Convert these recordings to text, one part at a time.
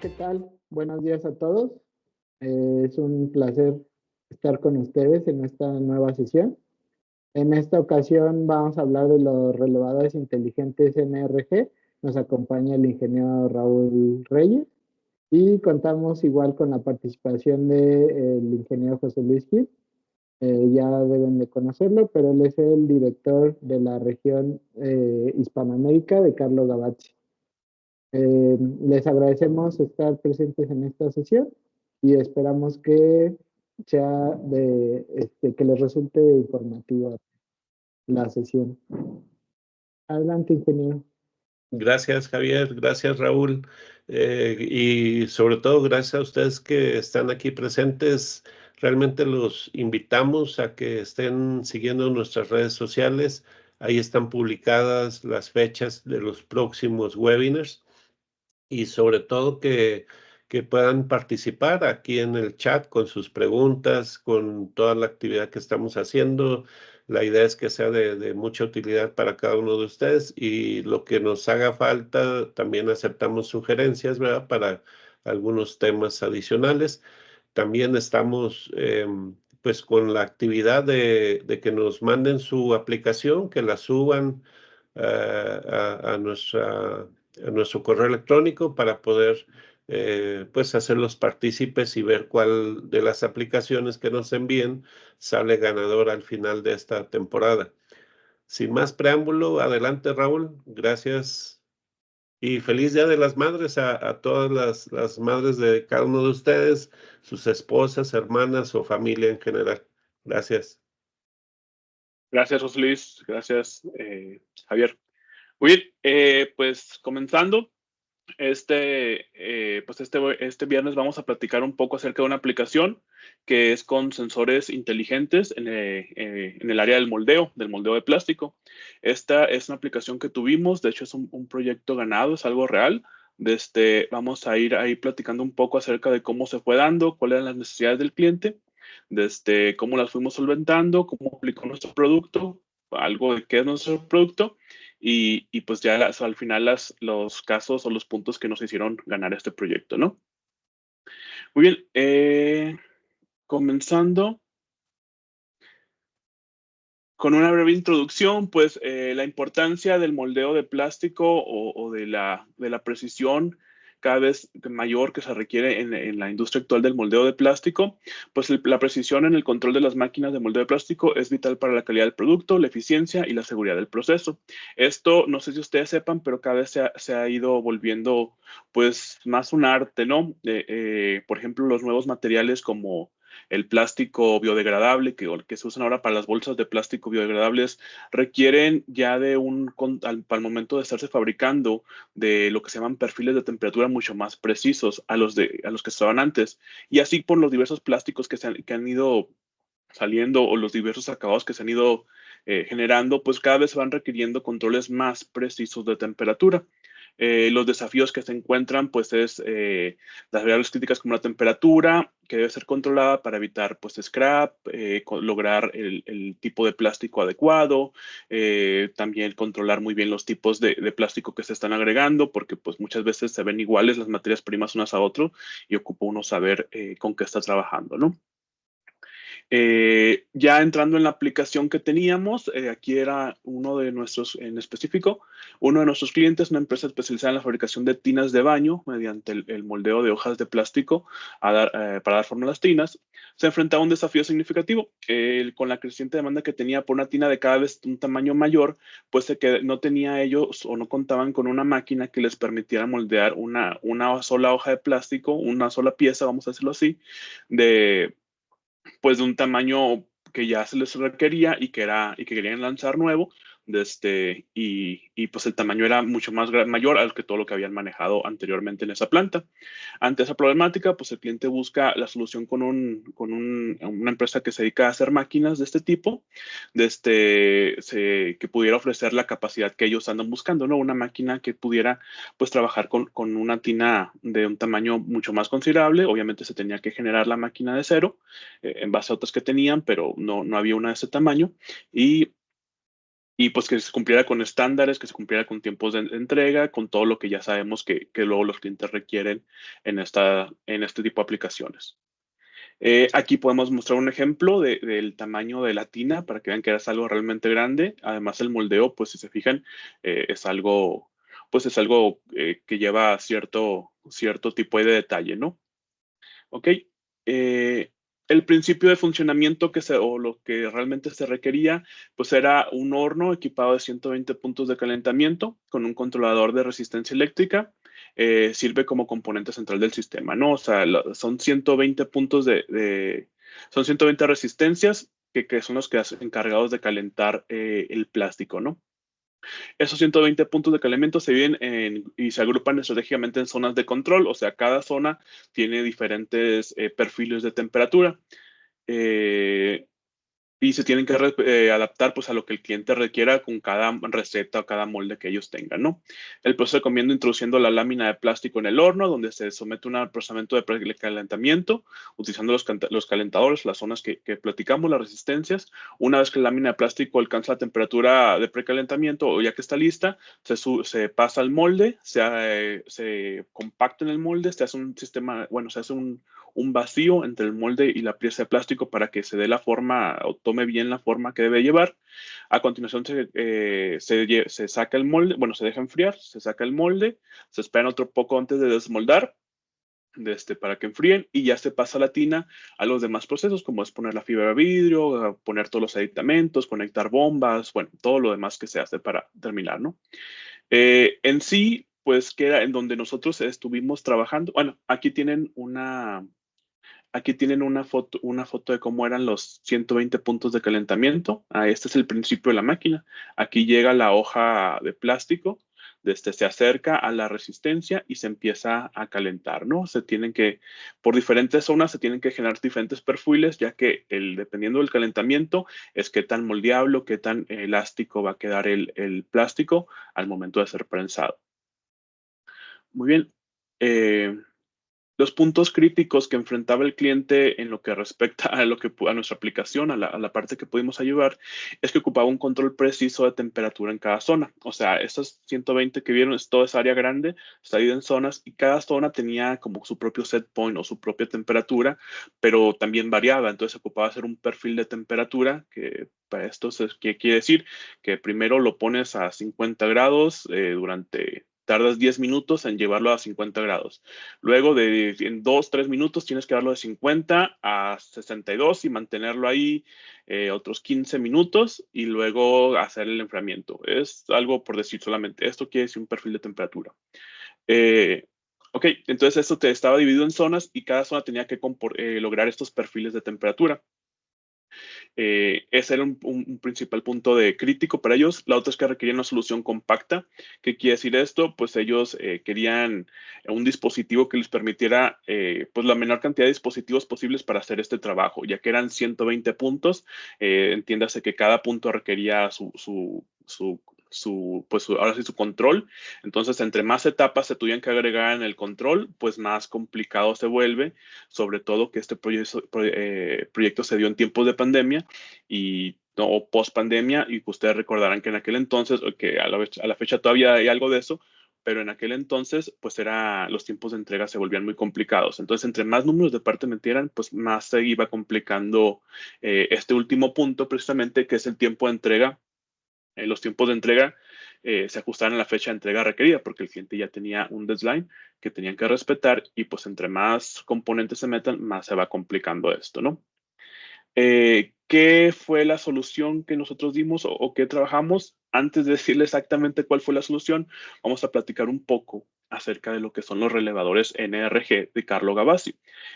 ¿qué tal? Buenos días a todos. Es un placer estar con ustedes en esta nueva sesión. En esta ocasión vamos a hablar de los relevadores inteligentes NRG. Nos acompaña el ingeniero Raúl Reyes y contamos igual con la participación del ingeniero José Luis Gil. Ya deben de conocerlo, pero él es el director de la región Hispanoamérica de Carlo Gavazzi. Les agradecemos estar presentes en esta sesión y esperamos que sea que les resulte informativa la sesión. Adelante, ingeniero. Gracias, Javier. Gracias, Raúl. Y sobre todo, gracias a ustedes que están aquí presentes. Realmente los invitamos a que estén siguiendo nuestras redes sociales. Ahí están publicadas las fechas de los próximos webinars y sobre todo que puedan participar aquí en el chat con sus preguntas, con toda la actividad que estamos haciendo. La idea es que sea de mucha utilidad para cada uno de ustedes y lo que nos haga falta, también aceptamos sugerencias, ¿verdad? Para algunos temas adicionales. También estamos pues con la actividad de que nos manden su aplicación, que la suban a nuestro correo electrónico para poder pues hacerlos partícipes y ver cuál de las aplicaciones que nos envíen sale ganador al final de esta temporada. Sin más preámbulo, adelante, Raúl. Gracias y feliz Día de las Madres a todas las madres de cada uno de ustedes, sus esposas, hermanas o familia en general. Gracias. Gracias, José Luis. Gracias, Javier. Muy bien, pues comenzando, este viernes vamos a platicar un poco acerca de una aplicación que es con sensores inteligentes en el área del moldeo de plástico. Esta es una aplicación que tuvimos, de hecho es un proyecto ganado, es algo real. Vamos a ir ahí platicando un poco acerca de cómo se fue dando, cuáles eran las necesidades del cliente, cómo las fuimos solventando, cómo aplicó nuestro producto, algo de qué es nuestro producto y pues ya al final los casos o los puntos que nos hicieron ganar este proyecto, ¿no? Muy bien, comenzando con una breve introducción, pues la importancia del moldeo de plástico o de la precisión cada vez mayor que se requiere en la industria actual del moldeo de plástico, pues la precisión en el control de las máquinas de moldeo de plástico es vital para la calidad del producto, la eficiencia y la seguridad del proceso. Esto, no sé si ustedes sepan, pero cada vez se ha ido volviendo pues más un arte, ¿no? Por ejemplo, los nuevos materiales como el plástico biodegradable que se usan ahora para las bolsas de plástico biodegradables requieren ya al momento de estarse fabricando, de lo que se llaman perfiles de temperatura mucho más precisos a los que estaban antes. Y así por los diversos plásticos que han ido saliendo o los diversos acabados que se han ido generando, pues cada vez se van requiriendo controles más precisos de temperatura. Los desafíos que se encuentran, pues es las variables críticas como la temperatura, que debe ser controlada para evitar pues scrap, lograr el tipo de plástico adecuado, también controlar muy bien los tipos de plástico que se están agregando, porque pues muchas veces se ven iguales las materias primas unas a otras y ocupa uno saber con qué está trabajando, ¿no? Ya entrando en la aplicación que teníamos, aquí era uno de nuestros, en específico, uno de nuestros clientes, una empresa especializada en la fabricación de tinas de baño mediante el moldeo de hojas de plástico para dar forma a las tinas, se enfrentaba a un desafío significativo. Con la creciente demanda que tenía por una tina de cada vez un tamaño mayor, pues no tenía ellos o no contaban con una máquina que les permitiera moldear una sola hoja de plástico, una sola pieza, vamos a decirlo así, pues de un tamaño que ya se les requería y que querían lanzar nuevo, y pues el tamaño era mucho mayor al que todo lo que habían manejado anteriormente en esa planta. Ante esa problemática, pues el cliente busca la solución con una empresa que se dedica a hacer máquinas de este tipo, que pudiera ofrecer la capacidad que ellos andan buscando, ¿no? Una máquina que pudiera pues trabajar con una tina de un tamaño mucho más considerable. Obviamente se tenía que generar la máquina de cero en base a otras que tenían, pero no había una de ese tamaño. y pues que se cumpliera con estándares, que se cumpliera con tiempos de entrega, con todo lo que ya sabemos que luego los clientes requieren en este tipo de aplicaciones. Aquí podemos mostrar un ejemplo del tamaño de la tina para que vean que es algo realmente grande. Además, el moldeo, pues si se fijan, es algo que lleva cierto tipo de detalle, ¿no? Ok. El principio de funcionamiento o lo que realmente se requería, pues era un horno equipado de 120 puntos de calentamiento con un controlador de resistencia eléctrica. Sirve como componente central del sistema, ¿no? O sea, son 120 puntos son 120 resistencias que son los que hacen encargados de calentar el plástico, ¿no? Esos 120 puntos de calentamiento se dividen y se agrupan estratégicamente en zonas de control, o sea, cada zona tiene diferentes perfiles de temperatura. Y se tienen que adaptar pues a lo que el cliente requiera con cada receta o cada molde que ellos tengan, ¿no? El proceso comienza introduciendo la lámina de plástico en el horno, donde se somete a un procesamiento de precalentamiento, utilizando los calentadores, las zonas que platicamos, las resistencias. Una vez que la lámina de plástico alcanza la temperatura de precalentamiento o ya que está lista, se pasa al molde, se compacta en el molde, se hace un sistema, bueno, se hace un vacío entre el molde y la pieza de plástico para que se dé la forma o tome bien la forma que debe llevar. A continuación se saca el molde, bueno, se deja enfriar, se saca el molde, se espera otro poco antes de desmoldar para que enfríen y ya se pasa la tina a los demás procesos como es poner la fibra de vidrio, poner todos los aditamentos, conectar bombas, bueno, todo lo demás que se hace para terminar, ¿no? En sí, pues queda en donde nosotros estuvimos trabajando. Bueno, aquí tienen una foto de cómo eran los 120 puntos de calentamiento. Este es el principio de la máquina. Aquí llega la hoja de plástico, se acerca a la resistencia y se empieza a calentar, ¿no? Por diferentes zonas se tienen que generar diferentes perfiles, ya que dependiendo del calentamiento es qué tan moldeable, qué tan elástico va a quedar el plástico al momento de ser prensado. Muy bien. Los puntos críticos que enfrentaba el cliente en lo que respecta a nuestra aplicación, a la parte que pudimos ayudar, es que ocupaba un control preciso de temperatura en cada zona. O sea, esas 120 que vieron es toda esa área grande, está dividida en zonas y cada zona tenía como su propio set point o su propia temperatura, pero también variaba. Entonces ocupaba hacer un perfil de temperatura que para esto ¿qué quiere decir? Que primero lo pones a 50 grados tardas 10 minutos en llevarlo a 50 grados. Luego en 2-3 minutos tienes que darlo de 50 a 62 y mantenerlo ahí otros 15 minutos y luego hacer el enfriamiento. Es algo por decir solamente. Esto quiere decir un perfil de temperatura. Ok, entonces esto estaba dividido en zonas y cada zona tenía que lograr estos perfiles de temperatura. Ese era un principal punto de crítico para ellos. La otra es que requerían una solución compacta. ¿Qué quiere decir esto? Pues ellos querían un dispositivo que les permitiera pues la menor cantidad de dispositivos posibles para hacer este trabajo, ya que eran 120 puntos. Entiéndase que cada punto requería ahora sí su control. Entonces, entre más etapas se tuvieran que agregar en el control, pues más complicado se vuelve, sobre todo que este proyecto se dio en tiempos de pandemia y no post pandemia, y ustedes recordarán que en aquel entonces, que a la fecha todavía hay algo de eso, pero en aquel entonces, pues los tiempos de entrega se volvían muy complicados. Entonces, entre más números de parte metieran, pues más se iba complicando este último punto, precisamente, que es el tiempo de entrega. Los tiempos de entrega se ajustaron a la fecha de entrega requerida porque el cliente ya tenía un deadline que tenían que respetar y pues entre más componentes se metan, más se va complicando esto, ¿no? ¿Qué fue la solución que nosotros dimos o qué trabajamos? Antes de decirle exactamente cuál fue la solución, vamos a platicar un poco acerca de lo que son los relevadores NRG de Carlo Gavazzi.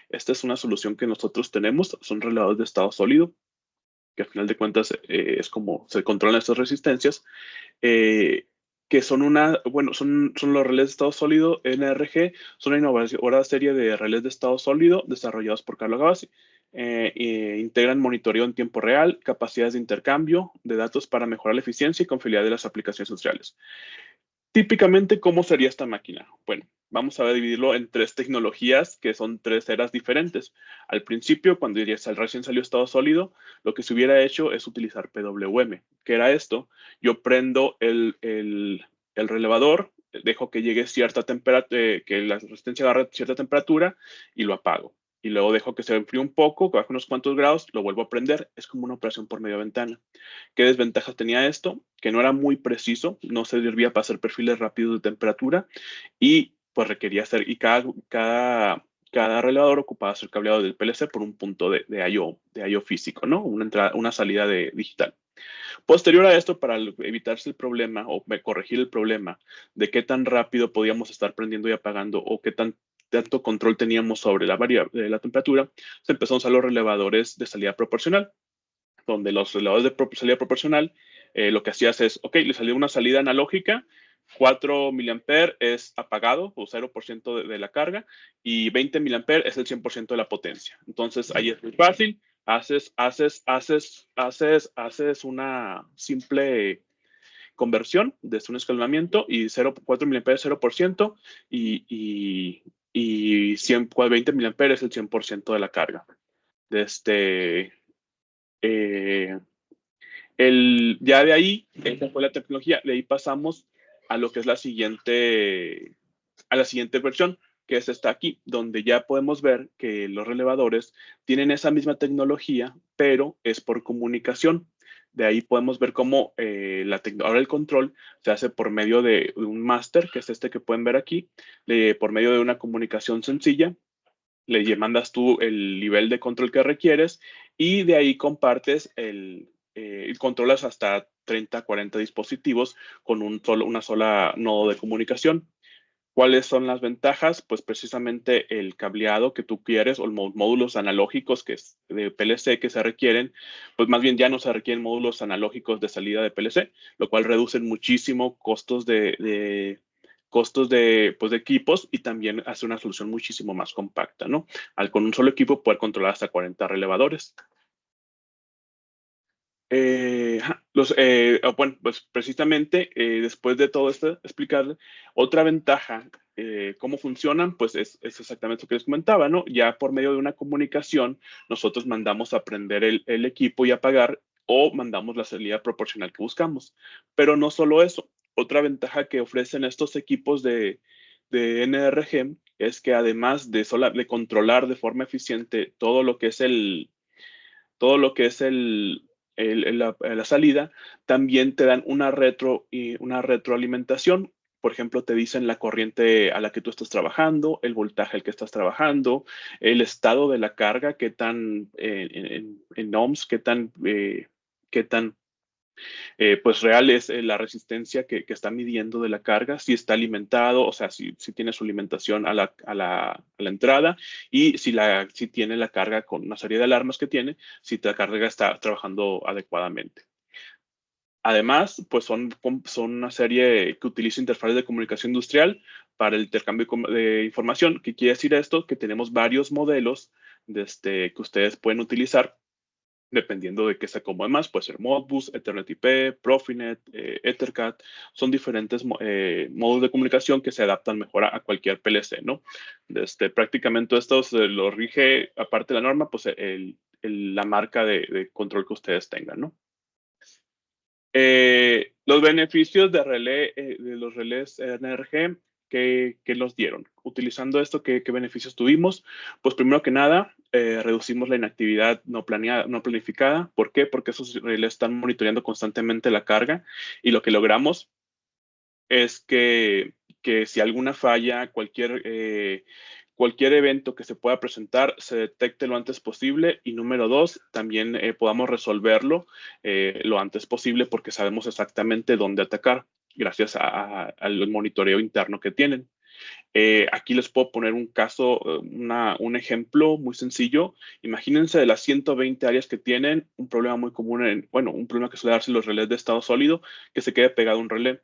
Esta es una solución que nosotros tenemos, son relevadores de estado sólido, que al final de cuentas es como se controlan estas resistencias, que son son los relés de estado sólido NRG, son una innovadora serie de relés de estado sólido desarrollados por Carlo Gavazzi. Integran monitoreo en tiempo real, capacidades de intercambio de datos para mejorar la eficiencia y confiabilidad de las aplicaciones industriales. Típicamente, ¿cómo sería esta máquina? Bueno, vamos a dividirlo en 3 tecnologías que son 3 eras diferentes. Al principio, cuando recién salió estado sólido, lo que se hubiera hecho es utilizar PWM. ¿Qué era esto? Yo prendo el relevador, dejo que llegue cierta temperatura, que la resistencia agarre cierta temperatura y lo apago. Y luego dejo que se enfríe un poco, que baje unos cuantos grados, lo vuelvo a prender. Es como una operación por media ventana. ¿Qué desventajas tenía esto? Que no era muy preciso, no servía para hacer perfiles rápidos de temperatura y pues requería hacer, y cada relevador ocupaba ser cableado del PLC por un punto de I/O físico, ¿no? Una salida digital. Posterior a esto, para evitarse el problema o corregir el problema de qué tan rápido podíamos estar prendiendo y apagando o qué tanto control teníamos sobre de la temperatura, se empezó a usar los relevadores de salida proporcional, donde los relevadores de salida proporcional, lo que hacías es, ok, le salió una salida analógica, 4 mA es apagado o 0% de la carga y 20 mA es el 100% de la potencia. Entonces, ahí es muy fácil. Haces una simple conversión desde un escalonamiento y 4 mA es 0% y 20 mA es el 100% de la carga. Ya de ahí, esa fue la tecnología. De ahí pasamos a lo que es la siguiente versión, que es esta aquí, donde ya podemos ver que los relevadores tienen esa misma tecnología, pero es por comunicación. De ahí podemos ver cómo ahora el control se hace por medio de un máster, que es este que pueden ver aquí, por medio de una comunicación sencilla. Le mandas tú el nivel de control que requieres y de ahí compartes controlas hasta 30, 40 dispositivos con una sola nodo de comunicación. ¿Cuáles son las ventajas? Pues precisamente el cableado que tú quieres o los módulos analógicos que es de PLC que se requieren, pues más bien ya no se requieren módulos analógicos de salida de PLC, lo cual reduce muchísimo costos de equipos y también hace una solución muchísimo más compacta, ¿no? Con un solo equipo poder controlar hasta 40 relevadores. Bueno, pues precisamente después de todo esto, explicarle otra ventaja, cómo funcionan, pues es exactamente lo que les comentaba, ¿no? Ya por medio de una comunicación, nosotros mandamos a prender el equipo y apagar o mandamos la salida proporcional que buscamos. Pero no solo eso, otra ventaja que ofrecen estos equipos de NRG es que además de controlar de forma eficiente todo lo que es la salida, también te dan una retroalimentación. Por ejemplo, te dicen la corriente a la que tú estás trabajando, el voltaje al que estás trabajando, el estado de la carga, qué tan en ohms, qué tan pues real es la resistencia que está midiendo de la carga, si está alimentado, o sea, si tiene su alimentación a la entrada y si tiene la carga con una serie de alarmas que tiene, si la carga está trabajando adecuadamente. Además, pues son una serie que utiliza interfaces de comunicación industrial para el intercambio de información. ¿Qué quiere decir esto? Que tenemos varios modelos que ustedes pueden utilizar dependiendo de qué se acomode más. Puede ser Modbus, Ethernet IP, Profinet, Ethercat. Son diferentes modos de comunicación que se adaptan mejor a cualquier PLC, ¿no? Prácticamente estos lo rige, aparte de la norma, pues la marca de control que ustedes tengan, ¿no? Los beneficios de los relés NRG que nos dieron. Utilizando esto, ¿qué beneficios tuvimos? Pues primero que nada, reducimos la inactividad no planificada. ¿Por qué? Porque esos relés están monitoreando constantemente la carga y lo que logramos es que si alguna falla, cualquier evento que se pueda presentar se detecte lo antes posible y número 2, también podamos resolverlo lo antes posible porque sabemos exactamente dónde atacar gracias al monitoreo interno que tienen. Aquí les puedo poner un caso, un ejemplo muy sencillo. Imagínense de las 120 áreas que tienen, un problema muy común, un problema que suele darse en los relés de estado sólido, que se quede pegado un relé.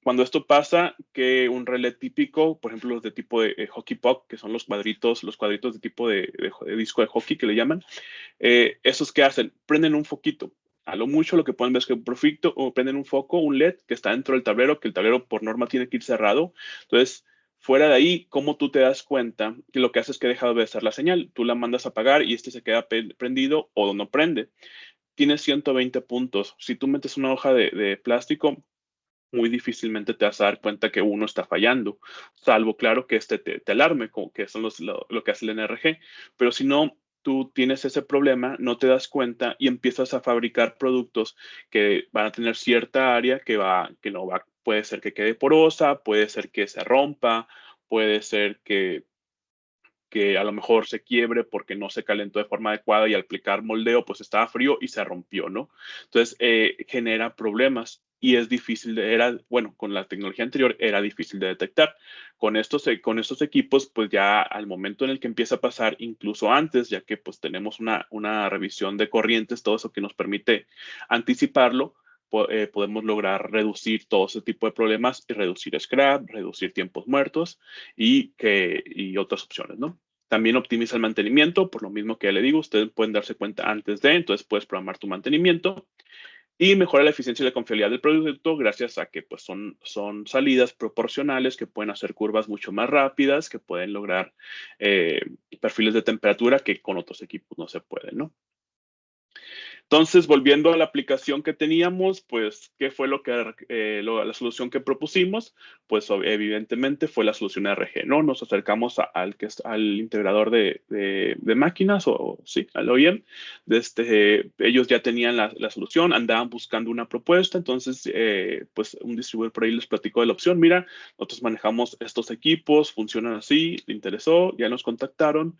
Cuando esto pasa, que un relé típico, por ejemplo, los de tipo de hockey puck, que son los cuadritos de tipo de disco de hockey que le llaman, esos que hacen, prenden un foquito. A lo mucho lo que pueden ver es que o prenden un foco, un LED que está dentro del tablero, que el tablero por norma tiene que ir cerrado. Entonces, fuera de ahí, ¿cómo tú te das cuenta que lo que hace es que deja de obedecer la señal? Tú la mandas a apagar y se queda prendido o no prende. Tiene 120 puntos. Si tú metes una hoja de plástico, muy difícilmente te vas a dar cuenta que uno está fallando, salvo, claro, que te alarme, como que son lo que hace el NRG. Pero si no, tú tienes ese problema, no te das cuenta y empiezas a fabricar productos que van a tener cierta área que no va, puede ser que quede porosa, puede ser que se rompa, puede ser que a lo mejor se quiebre porque no se calentó de forma adecuada y al aplicar moldeo pues estaba frío y se rompió, ¿no? Entonces genera problemas y es difícil bueno, con la tecnología anterior era difícil de detectar. Con estos equipos pues ya al momento en el que empieza a pasar, incluso antes, ya que pues tenemos una revisión de corrientes, todo eso que nos permite anticiparlo, podemos lograr reducir todo ese tipo de problemas y reducir scrap, reducir tiempos muertos y otras opciones, ¿no? También optimiza el mantenimiento, por lo mismo que ya le digo, ustedes pueden darse cuenta antes de, entonces puedes programar tu mantenimiento y mejora la eficiencia y la confiabilidad del producto gracias a que pues, son salidas proporcionales que pueden hacer curvas mucho más rápidas, que pueden lograr perfiles de temperatura que con otros equipos no se pueden, ¿no? Entonces, volviendo a la aplicación que teníamos, pues, ¿qué fue la solución que propusimos? Pues, evidentemente, fue la solución RG, ¿no? Nos acercamos al integrador de máquinas, sí, al OEM. Ellos ya tenían la solución, andaban buscando una propuesta, entonces, pues, un distribuidor por ahí les platicó de la opción. Mira, nosotros manejamos estos equipos, funcionan así, le interesó, ya nos contactaron,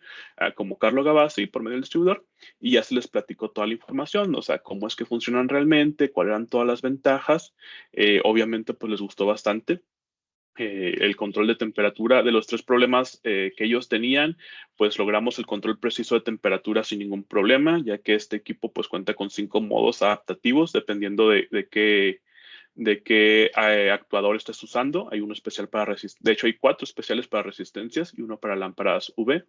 como Carlo Gavazzi, por medio del distribuidor, y ya se les platicó toda la información, o sea, cómo es que funcionan realmente, cuáles eran todas las ventajas. Obviamente, pues les gustó bastante. El control de temperatura de los 3 problemas que ellos tenían, pues logramos el control preciso de temperatura sin ningún problema, ya que este equipo pues cuenta con 5 modos adaptativos dependiendo de qué actuador estés usando. Hay uno especial para resistencia, de hecho hay 4 especiales para resistencias y uno para lámparas UV.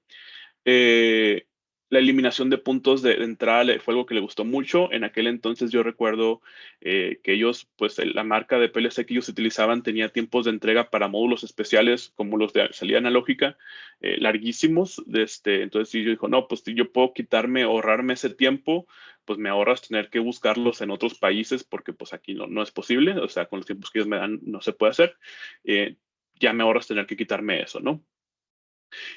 La eliminación de puntos de entrada fue algo que le gustó mucho. En aquel entonces yo recuerdo que ellos, pues la marca de PLC que ellos utilizaban tenía tiempos de entrega para módulos especiales como los de salida analógica larguísimos. Entonces sí, yo dijo, no, pues si yo puedo ahorrarme ese tiempo, pues me ahorras tener que buscarlos en otros países porque pues aquí no es posible. O sea, con los tiempos que ellos me dan no se puede hacer. Ya me ahorras tener que quitarme eso, ¿no?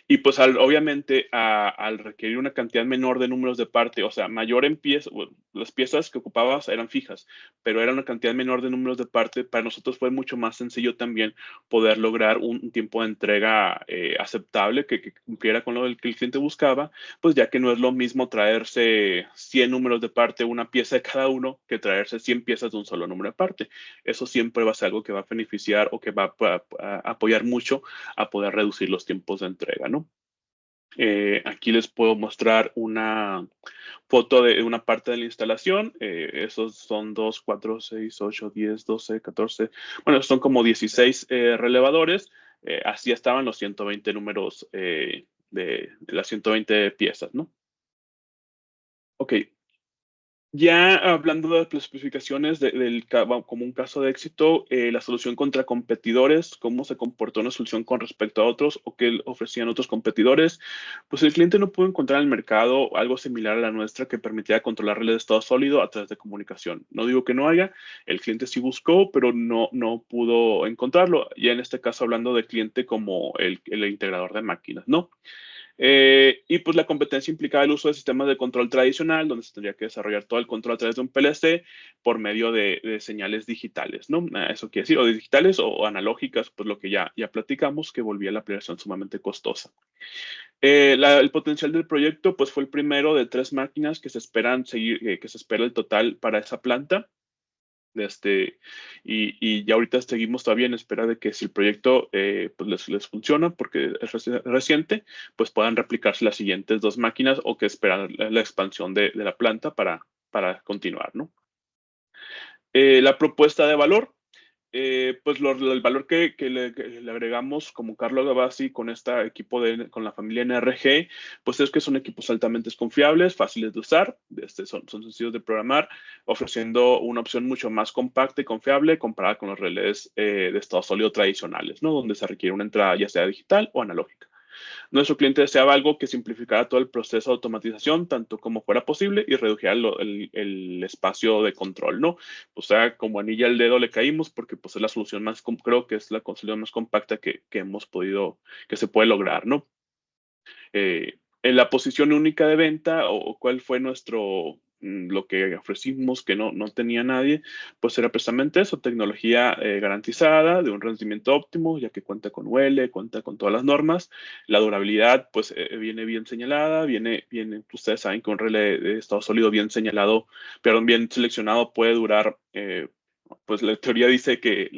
Y pues obviamente al requerir una cantidad menor de números de parte, o sea, mayor en piezas, bueno, las piezas que ocupabas eran fijas, pero era una cantidad menor de números de parte, para nosotros fue mucho más sencillo también poder lograr un tiempo de entrega aceptable que cumpliera con lo que el cliente buscaba, pues ya que no es lo mismo traerse 100 números de parte, una pieza de cada uno, que traerse 100 piezas de un solo número de parte. Eso siempre va a ser algo que va a beneficiar o que va a apoyar mucho a poder reducir los tiempos de entrega, ¿no? Aquí les puedo mostrar una foto de una parte de la instalación. Esos son 2, 4, 6, 8, 10, 12, 14. Bueno, son como 16 relevadores. Así estaban los 120 números de las 120 piezas, ¿no? Ok. Ya hablando de las especificaciones como un caso de éxito, la solución contra competidores, cómo se comportó una solución con respecto a otros o qué ofrecían otros competidores, pues el cliente no pudo encontrar en el mercado algo similar a la nuestra que permitiera controlar redes de estado sólido a través de comunicación. No digo que no haya, el cliente sí buscó, pero no pudo encontrarlo. Ya en este caso hablando del cliente como el integrador de máquinas, ¿no? Y pues la competencia implicaba el uso de sistemas de control tradicional, donde se tendría que desarrollar todo el control a través de un PLC por medio de señales digitales, ¿no? Eso quiere decir, o digitales o analógicas, pues lo que ya platicamos, que volvía la aplicación sumamente costosa. El potencial del proyecto, pues fue el primero de 3 máquinas que se espera el total para esa planta. Y ya ahorita seguimos todavía en espera de que si el proyecto pues les funciona porque es reciente, pues puedan replicarse las siguientes 2 máquinas o que esperan la expansión de la planta para continuar, ¿no? La propuesta de valor, pues el valor que le agregamos como Carlo Gavazzi con este equipo con la familia NRG, pues es que son equipos altamente confiables, fáciles de usar, son sencillos de programar, ofreciendo una opción mucho más compacta y confiable comparada con los relés de estado sólido tradicionales, ¿no? Donde se requiere una entrada ya sea digital o analógica. Nuestro cliente deseaba algo que simplificara todo el proceso de automatización, tanto como fuera posible, y redujera el espacio de control, ¿no? O sea, como anilla al dedo le caímos porque pues es la solución más, creo que es la solución más compacta que hemos podido, que se puede lograr, ¿no? En la posición única de venta o cuál fue lo que ofrecimos que no tenía nadie, pues era precisamente eso, tecnología garantizada, de un rendimiento óptimo, ya que cuenta con UL, cuenta con todas las normas. La durabilidad, pues viene bien señalada, ustedes saben que un relé de estado sólido bien señalado, perdón, bien seleccionado puede durar, pues la teoría dice que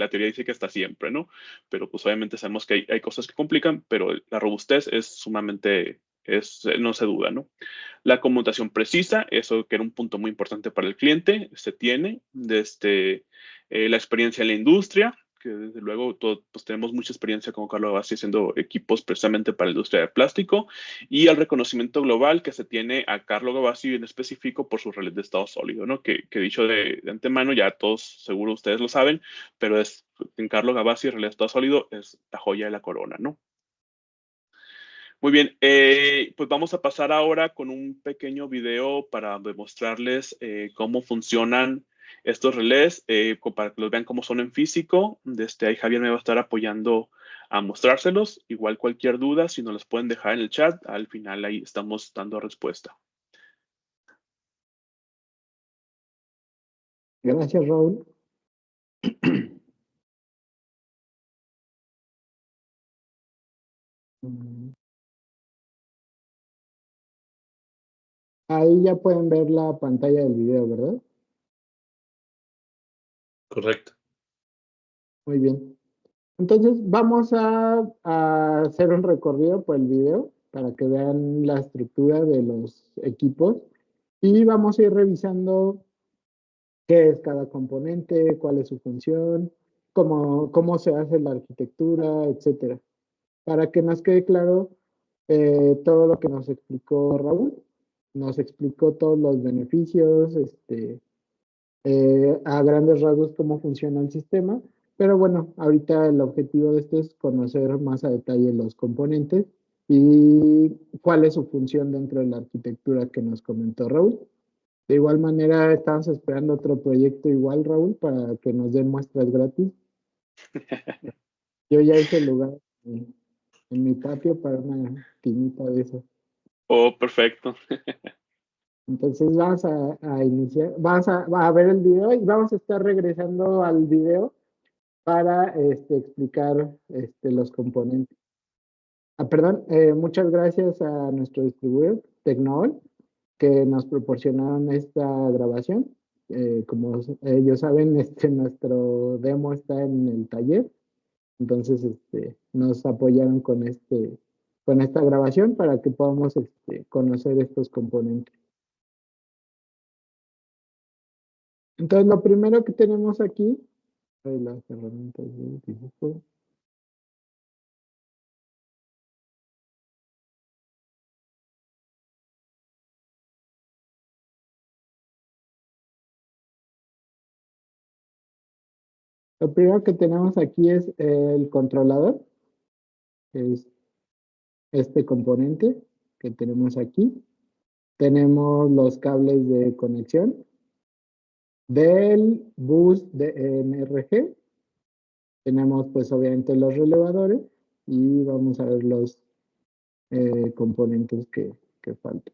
hasta siempre, ¿no? Pero pues obviamente sabemos que hay cosas que complican, pero la robustez es sumamente, no se duda, ¿no? La conmutación precisa, eso que era un punto muy importante para el cliente, se tiene. Desde la experiencia en la industria, que desde luego pues tenemos mucha experiencia como Carlo Gavazzi haciendo equipos precisamente para la industria de plástico, y el reconocimiento global que se tiene a Carlo Gavazzi en específico por sus relés de estado sólido, ¿no? Que dicho de antemano, ya todos seguro ustedes lo saben, pero en Carlo Gavazzi el relé de estado sólido es la joya de la corona, ¿no? Muy bien, pues vamos a pasar ahora con un pequeño video para demostrarles cómo funcionan estos relés, para que los vean cómo son en físico. Ahí Javier me va a estar apoyando a mostrárselos. Igual cualquier duda, si nos los pueden dejar en el chat, al final ahí estamos dando respuesta. Gracias, Raúl. Ahí ya pueden ver la pantalla del video, ¿verdad? Correcto. Muy bien. Entonces vamos a hacer un recorrido por el video para que vean la estructura de los equipos y vamos a ir revisando qué es cada componente, cuál es su función, cómo se hace la arquitectura, etcétera. Para que nos quede claro todo lo que nos explicó Raúl. Nos explicó todos los beneficios, a grandes rasgos cómo funciona el sistema, pero bueno, ahorita el objetivo de esto es conocer más a detalle los componentes y cuál es su función dentro de la arquitectura que nos comentó Raúl. De igual manera, estamos esperando otro proyecto igual, Raúl, para que nos den muestras gratis. Yo ya hice el lugar en mi patio para una tinita de eso. Oh, perfecto. Entonces vamos a iniciar, vamos a ver el video y vamos a estar regresando al video para explicar los componentes. Perdón, muchas gracias a nuestro distribuidor, Tecnool, que nos proporcionaron esta grabación. Como ellos saben, nuestro demo está en el taller, entonces nos apoyaron con esta grabación para que podamos conocer estos componentes. Entonces, lo primero que tenemos aquí, las herramientas de dibujo. Lo primero que tenemos aquí es el controlador, que es este componente que tenemos aquí. Tenemos los cables de conexión del bus de NRG. Tenemos pues obviamente los relevadores y vamos a ver los componentes que faltan.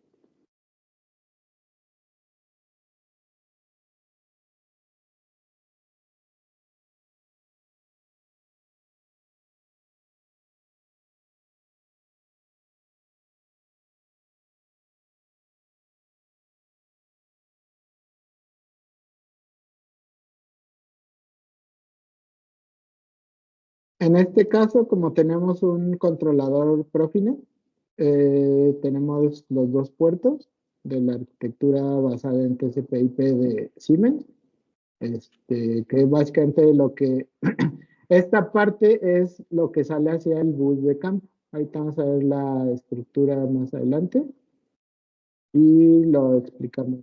En este caso, como tenemos un controlador Profine, tenemos los dos puertos de la arquitectura basada en TCP/IP de Siemens. que básicamente lo que, esta parte es lo que sale hacia el bus de campo. Ahorita vamos a ver la estructura más adelante y lo explicamos.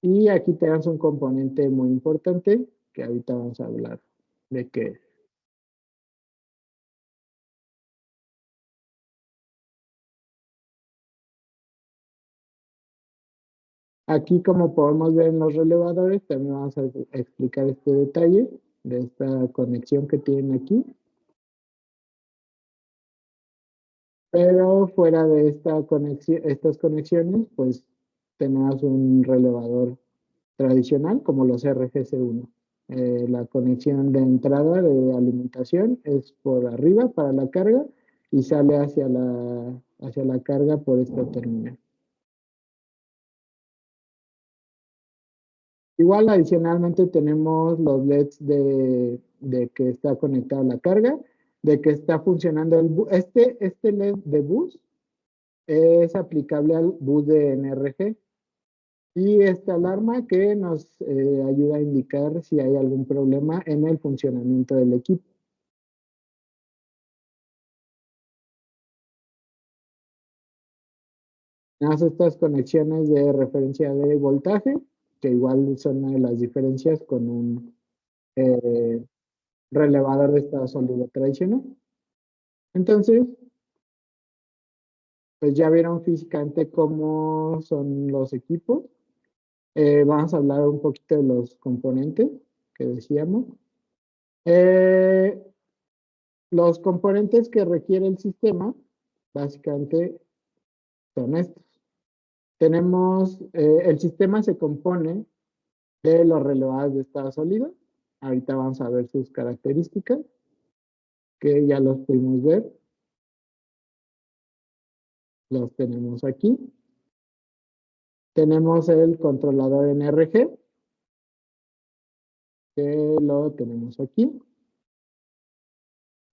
Y aquí tenemos un componente muy importante que ahorita vamos a hablar de qué es. Aquí, como podemos ver en los relevadores, también vamos a explicar este detalle de esta conexión que tienen aquí. Pero fuera de esta conexión, estas conexiones, pues tenemos un relevador tradicional como los RGC1. La conexión de entrada de alimentación es por arriba para la carga y sale hacia la carga por esta terminal. Igual adicionalmente tenemos los LEDs de que está conectada la carga, de que está funcionando el bus. Este LED de bus es aplicable al bus de NRG. Y esta alarma que nos ayuda a indicar si hay algún problema en el funcionamiento del equipo. Tenemos estas conexiones de referencia de voltaje, que igual son una de las diferencias con un relevador de estado sólido tradicional. Entonces, pues ya vieron físicamente cómo son los equipos. Vamos a hablar un poquito de los componentes que decíamos. Los componentes que requiere el sistema, básicamente, son estos. Tenemos, el sistema se compone de los relevados de estado sólido. Ahorita vamos a ver sus características, que ya los pudimos ver. Los tenemos aquí. Tenemos el controlador NRG, que lo tenemos aquí.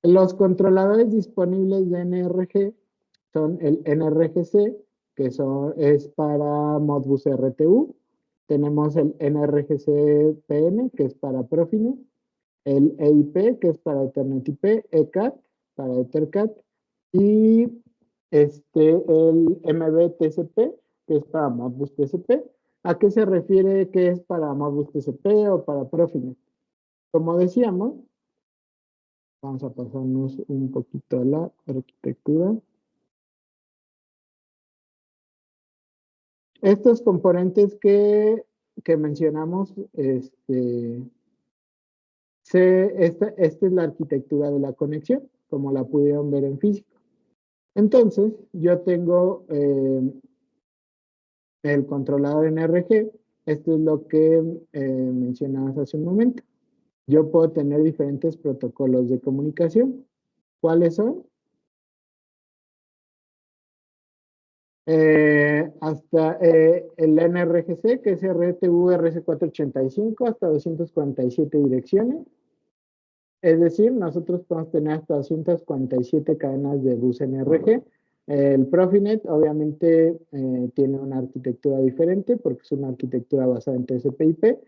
Los controladores disponibles de NRG son el NRGC, que es para Modbus RTU. Tenemos el NRGC-PN, que es para Profinet. El EIP, que es para Ethernet IP. ECAT, para EtherCAT. Y el MB-TCP, que es para Modbus TCP. ¿A qué se refiere que es para Modbus TCP o para Profinet? Como decíamos, vamos a pasarnos un poquito a la arquitectura. Estos componentes que mencionamos, esta es la arquitectura de la conexión, como la pudieron ver en físico. Entonces, yo tengo el controlador NRG. Esto es lo que mencionabas hace un momento. Yo puedo tener diferentes protocolos de comunicación. ¿Cuáles son? Hasta el NRGC, que es RTU RC485, hasta 247 direcciones. Es decir, nosotros podemos tener hasta 247 cadenas de bus NRG. El Profinet obviamente tiene una arquitectura diferente porque es una arquitectura basada en TCP/IP,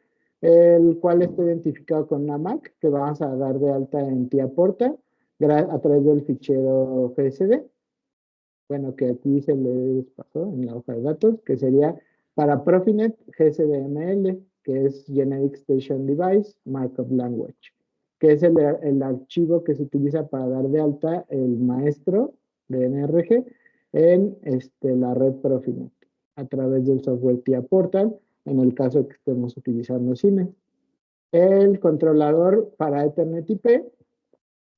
el cual está identificado con una MAC que vamos a dar de alta en TIA Portal a través del fichero GSD. Bueno, que aquí se les pasó en la hoja de datos, que sería para Profinet GSDML, que es Generic Station Device Markup Language, que es el archivo que se utiliza para dar de alta el maestro de NRG en la red Profinet, a través del software TIA Portal, en el caso de que estemos utilizando Siemens. El controlador para Ethernet IP,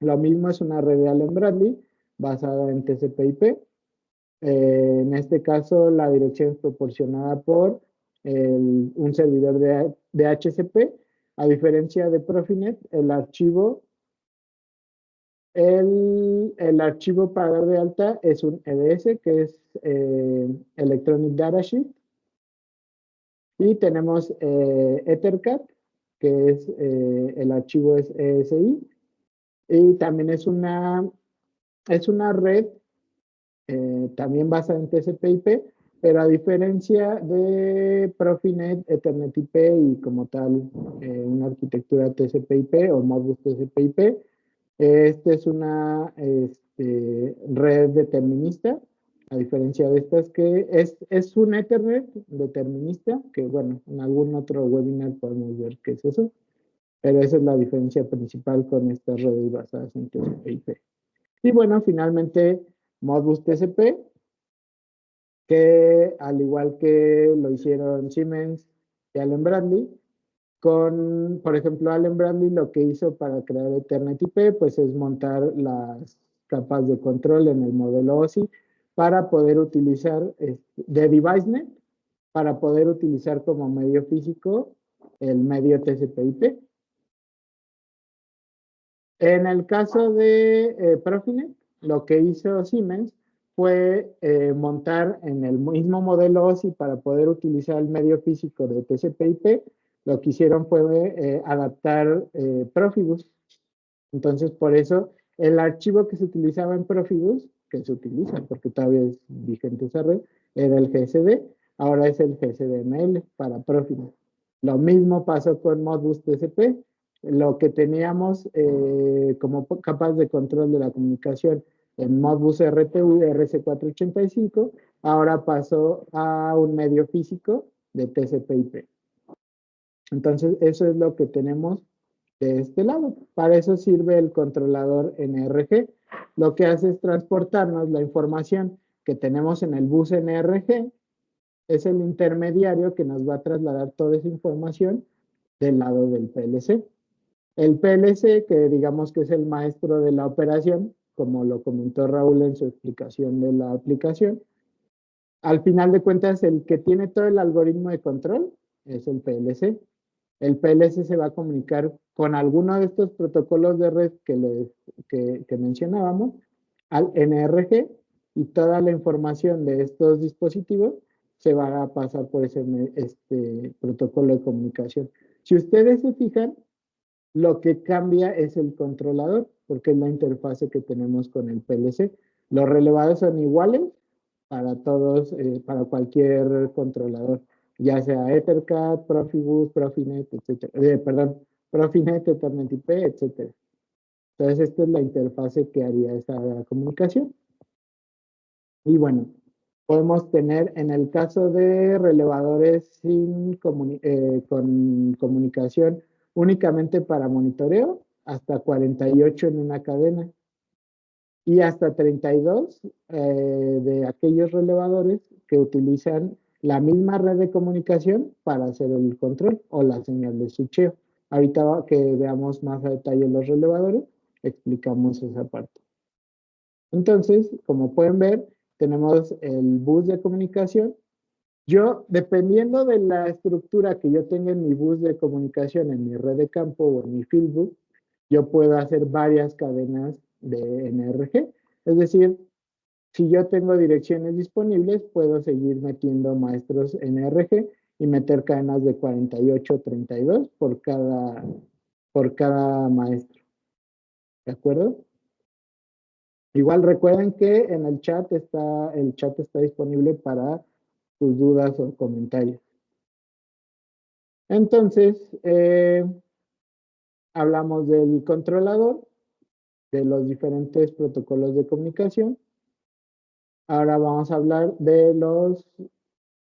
lo mismo, es una red de Allen Bradley basada en TCP/IP. En este caso, la dirección es proporcionada por un servidor de DHCP. A diferencia de Profinet, el archivo para dar de alta es un EDS, que es Electronic Datasheet. Y tenemos EtherCAT, que es el archivo es ESI. Y también es una red también basada en TCP/IP, pero a diferencia de Profinet, Ethernet IP y como tal una arquitectura TCP/IP o Modbus TCP/IP, esta es una red determinista, a diferencia de estas que es un Ethernet determinista, que bueno, en algún otro webinar podemos ver qué es eso, pero esa es la diferencia principal con estas redes basadas en TCP/IP. Y bueno, finalmente Modbus TCP, que al igual que lo hicieron Siemens y Allen Bradley, por ejemplo, Allen Bradley lo que hizo para crear Ethernet IP, pues es montar las capas de control en el modelo OSI para poder utilizar de DeviceNet, para poder utilizar como medio físico el medio TCP/IP. En el caso de Profinet, lo que hizo Siemens fue montar en el mismo modelo OSI para poder utilizar el medio físico de TCP/IP. Lo que hicieron fue adaptar Profibus. Entonces, por eso, el archivo que se utilizaba en Profibus, que se utiliza porque todavía es vigente esa red, era el GSD, ahora es el GSDML para Profinet. Lo mismo pasó con Modbus TCP. Lo que teníamos como capas de control de la comunicación en Modbus RTU RC485, ahora pasó a un medio físico de TCP/IP. Entonces, eso es lo que tenemos de este lado. Para eso sirve el controlador NRG. Lo que hace es transportarnos la información que tenemos en el bus NRG. Es el intermediario que nos va a trasladar toda esa información del lado del PLC. El PLC, que digamos que es el maestro de la operación, como lo comentó Raúl en su explicación de la aplicación, al final de cuentas, el que tiene todo el algoritmo de control es el PLC. El PLC se va a comunicar con alguno de estos protocolos de red que mencionábamos, al NRG, y toda la información de estos dispositivos se va a pasar por ese protocolo de comunicación. Si ustedes se fijan, lo que cambia es el controlador, porque es la interfase que tenemos con el PLC. Los relevados son iguales para todos, para cualquier controlador, ya sea Ethercat, Profibus, Profinet, etc. Profinet, Ethernet IP, etc. Entonces, esta es la interfase que haría esa comunicación. Y bueno, podemos tener, en el caso de relevadores con comunicación únicamente para monitoreo, hasta 48 en una cadena. Y hasta 32 de aquellos relevadores que utilizan la misma red de comunicación para hacer el control o la señal de switcheo. Ahorita que veamos más a detalle los relevadores, explicamos esa parte. Entonces, como pueden ver, tenemos el bus de comunicación. Yo, dependiendo de la estructura que yo tenga en mi bus de comunicación, en mi red de campo o en mi fieldbus, yo puedo hacer varias cadenas de NRG. Es decir, si yo tengo direcciones disponibles, puedo seguir metiendo maestros NRG y meter cadenas de 48 o 32 por cada maestro. ¿De acuerdo? Igual recuerden que en el chat está disponible para sus dudas o comentarios. Entonces, hablamos del controlador, de los diferentes protocolos de comunicación. Ahora vamos a hablar de los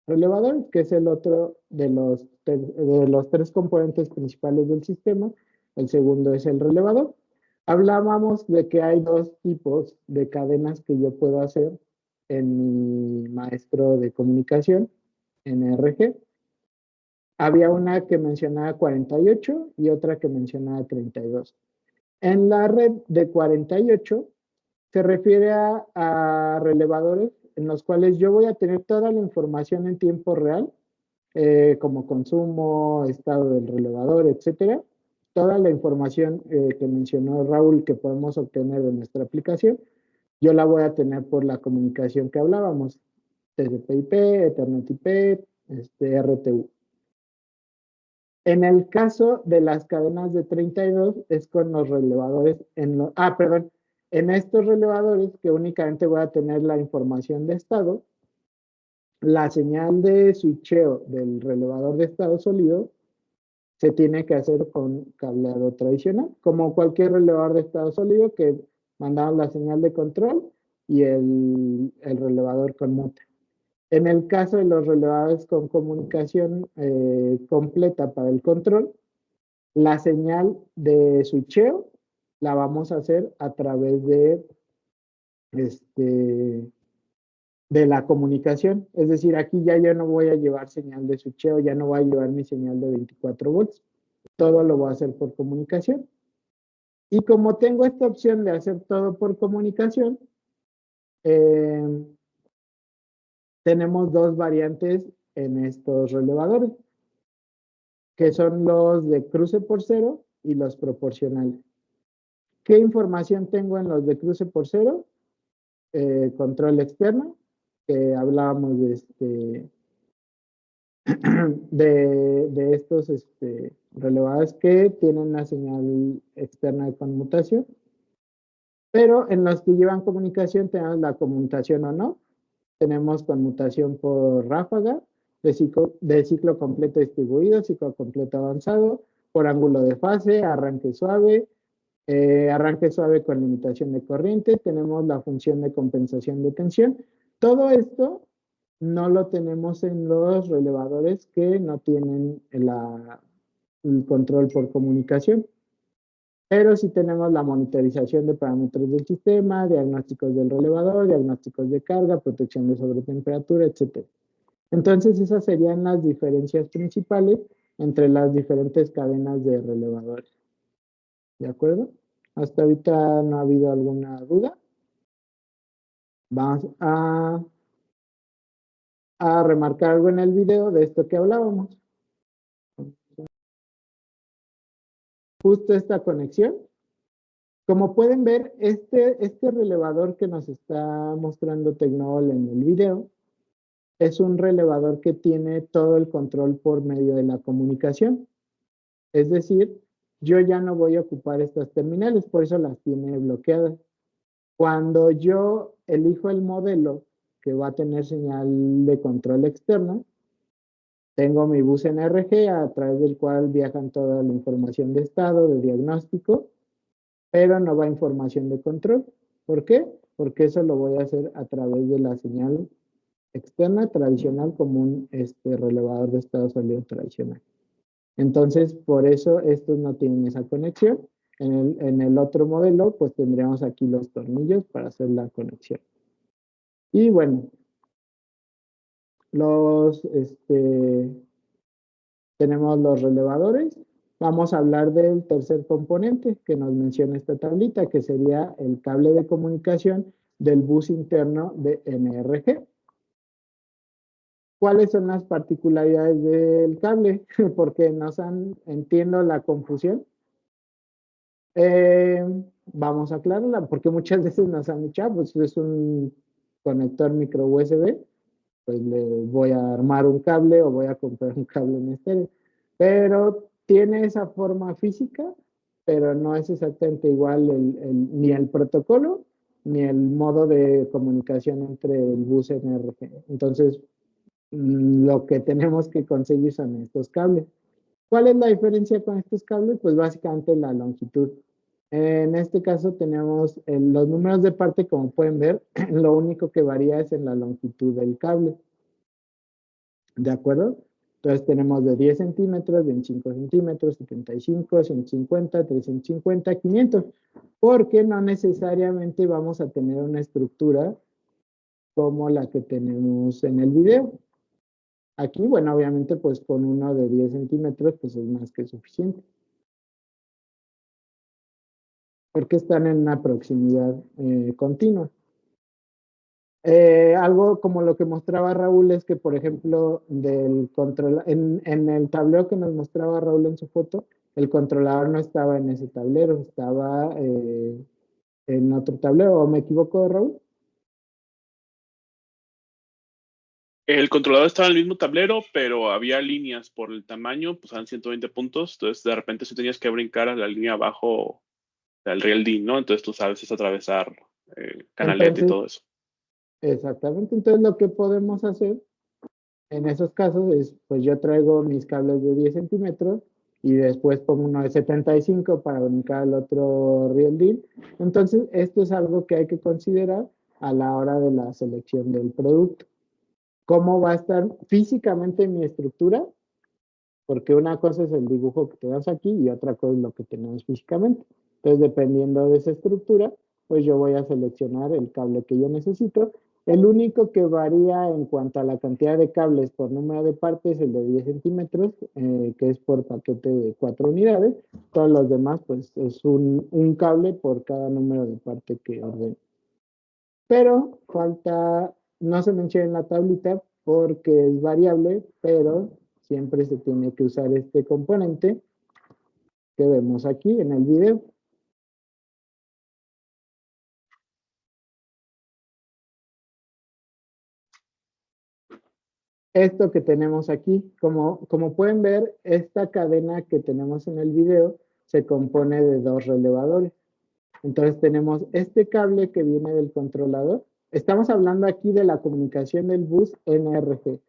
relevadores, que es el otro de los tres componentes principales del sistema. El segundo es el relevador. Hablábamos de que hay dos tipos de cadenas que yo puedo hacer en mi maestro de comunicación, NRG. Había una que mencionaba 48 y otra que mencionaba 32. En la red de 48 se refiere a relevadores en los cuales yo voy a tener toda la información en tiempo real, como consumo, estado del relevador, etcétera. Toda la información que mencionó Raúl que podemos obtener de nuestra aplicación, yo la voy a tener por la comunicación que hablábamos, TCP/IP, Ethernet IP, RTU. En el caso de las cadenas de 32 es con los relevadores en estos relevadores que únicamente voy a tener la información de estado la señal de switcheo del relevador de estado sólido se tiene que hacer con cableado tradicional, como cualquier relevador de estado sólido que mandamos la señal de control y el relevador conmuta. En el caso de los relevadores con comunicación completa para el control, la señal de switcheo la vamos a hacer a través de la comunicación. Es decir, aquí ya yo no voy a llevar señal de switcheo, ya no voy a llevar mi señal de 24 volts. Todo lo voy a hacer por comunicación. Y como tengo esta opción de hacer todo por comunicación, tenemos dos variantes en estos relevadores, que son los de cruce por cero y los proporcionales. ¿Qué información tengo en los de cruce por cero? Control externo, que hablábamos de estos relevadores que tienen una señal externa de conmutación. Pero en los que llevan comunicación tenemos la conmutación o no. Tenemos conmutación por ráfaga, de ciclo completo distribuido, ciclo completo avanzado, por ángulo de fase, arranque suave con limitación de corriente. Tenemos la función de compensación de tensión. Todo esto no lo tenemos en los relevadores que no tienen el control por comunicación. Pero sí tenemos la monitorización de parámetros del sistema, diagnósticos del relevador, diagnósticos de carga, protección de sobretemperatura, etc. Entonces, esas serían las diferencias principales entre las diferentes cadenas de relevadores. ¿De acuerdo? Hasta ahorita no ha habido alguna duda. Vamos a remarcar algo en el video de esto que hablábamos. Justo esta conexión. Como pueden ver, este relevador que nos está mostrando Tecnol en el video es un relevador que tiene todo el control por medio de la comunicación. Es decir, yo ya no voy a ocupar estas terminales, por eso las tiene bloqueadas. Cuando yo elijo el modelo que va a tener señal de control externa, tengo mi bus NRG a través del cual viajan toda la información de estado, de diagnóstico, pero no va información de control. ¿Por qué? Porque eso lo voy a hacer a través de la señal externa tradicional como un relevador de estado sólido tradicional. Entonces, por eso estos no tienen esa conexión. En el otro modelo, pues tendríamos aquí los tornillos para hacer la conexión. Y bueno, tenemos los relevadores. Vamos a hablar del tercer componente que nos menciona esta tablita, que sería el cable de comunicación del bus interno de NRG. ¿Cuáles son las particularidades del cable? Porque entiendo la confusión. Vamos a aclararla, porque muchas veces nos han dicho, pues es un conector micro USB, pues le voy a armar un cable o voy a comprar un cable en estéreo. Pero tiene esa forma física, pero no es exactamente igual ni el protocolo ni el modo de comunicación entre el bus NRG. Entonces, lo que tenemos que conseguir son estos cables. ¿Cuál es la diferencia con estos cables? Pues básicamente la longitud. En este caso tenemos los números de parte, como pueden ver, lo único que varía es en la longitud del cable. ¿De acuerdo? Entonces tenemos de 10 centímetros, 25 centímetros, 75, 150, 350, 500, porque no necesariamente vamos a tener una estructura como la que tenemos en el video. Aquí, bueno, obviamente, pues con uno de 10 centímetros, pues es más que suficiente. Porque están en una proximidad continua. Algo como lo que mostraba Raúl es que, por ejemplo, en el tablero que nos mostraba Raúl en su foto, el controlador no estaba en ese tablero, estaba en otro tablero. ¿O me equivoco, Raúl? El controlador estaba en el mismo tablero, pero había líneas por el tamaño, pues eran 120 puntos, entonces de repente sí tenías que brincar a la línea abajo del Real D, ¿no? Entonces tú sabes es atravesar canalet y todo eso. Exactamente, entonces lo que podemos hacer En esos casos, pues yo traigo mis cables de 10 centímetros y después pongo uno de 75 para brincar al otro riel DIN. Entonces, esto es algo que hay que considerar a la hora de la selección del producto. ¿Cómo va a estar físicamente mi estructura? Porque una cosa es el dibujo que tenemos aquí y otra cosa es lo que tenemos físicamente. Entonces, dependiendo de esa estructura, pues yo voy a seleccionar el cable que yo necesito. El único que varía en cuanto a la cantidad de cables por número de partes es el de 10 centímetros, que es por paquete de 4 unidades. Todos los demás, pues es un cable por cada número de parte que ordene. Pero falta, no se menciona en la tablita porque es variable, pero siempre se tiene que usar este componente que vemos aquí en el video. Esto que tenemos aquí, como pueden ver, esta cadena que tenemos en el video se compone de dos relevadores. Entonces tenemos este cable que viene del controlador. Estamos hablando aquí de la comunicación del bus NRG.